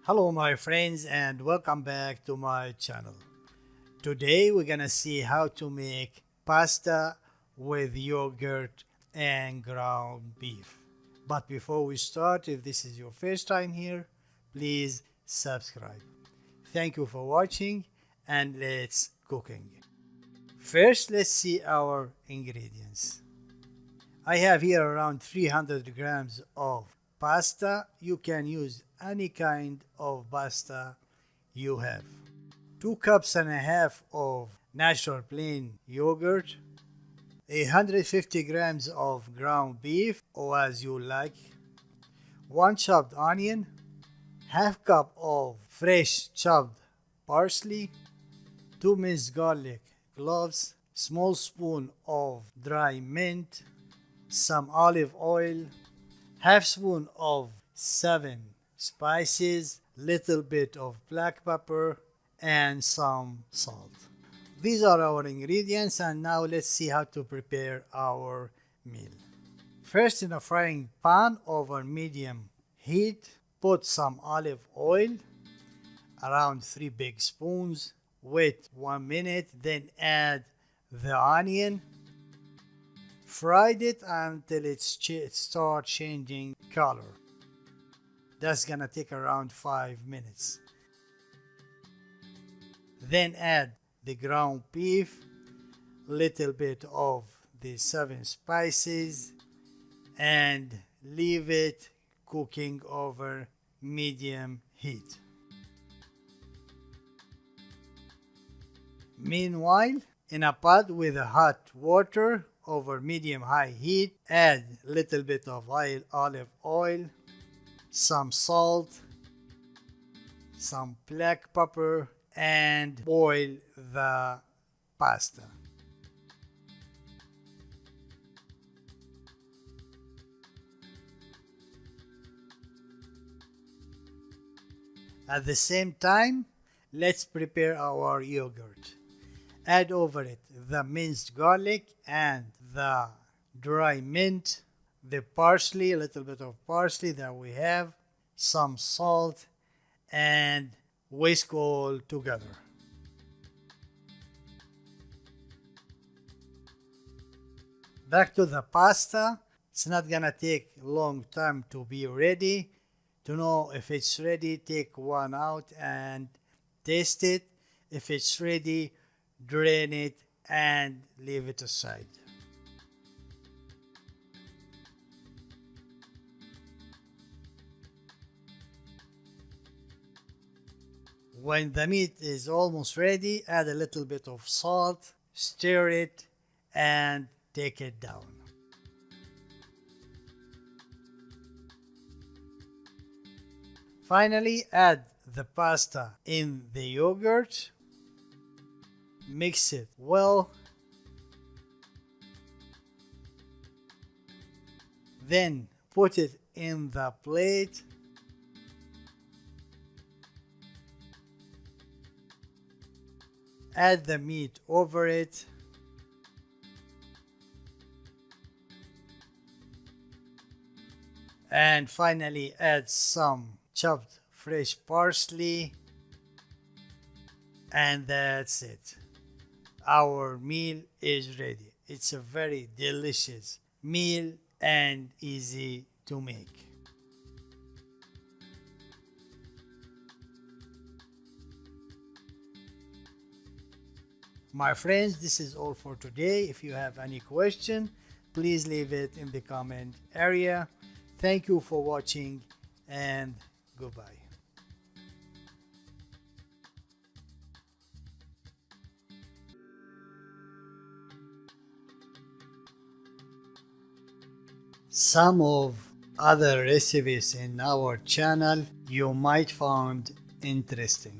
Hello my friends and welcome back to my channel. Today we're gonna see how to make pasta with yogurt and ground beef. But before we start, if this is your first time here, please subscribe. Thank you for watching and let's cooking. First, let's see our ingredients. I have here around 300 grams of pasta. You can use any kind of pasta you have. 2 cups and a half of natural plain yogurt, 150 grams of ground beef or as you like, 1 chopped onion, half cup of fresh chopped parsley, 2 minced garlic cloves, small spoon of dry mint, some olive oil, half spoon of 7 spices, little bit of black pepper, and some salt. These are our ingredients, and now let's see how to prepare our meal. First, in a frying pan over medium heat, put some olive oil, around 3 big spoons. Wait 1 minute, then add the onion. Fried it until it starts changing color. That's gonna take around 5 minutes. Then add the ground beef, little bit of the 7 spices, and leave it cooking over medium heat. Meanwhile, in a pot with hot water over medium-high heat, add a little bit of olive oil, some salt, some black pepper, and boil the pasta. At the same time, let's prepare our yogurt. Add over it the minced garlic and the dry mint, the parsley, a little bit of parsley that we have, some salt, and whisk all together. Back to the pasta. It's not gonna take a long time to be ready. To know if it's ready, take one out and taste it. If it's ready, drain it and leave it aside. When the meat is almost ready, add a little bit of salt, stir it, and take it down. Finally, add the pasta in the yogurt. Mix it well. Then put it in the plate. Add the meat over it. And finally add some chopped fresh parsley. And that's it. Our meal is ready. It's a very delicious meal and easy to make. My friends, this is all for today. If you have any question, please leave it in the comment area. Thank you for watching and goodbye. Some of other recipes in our channel you might find interesting.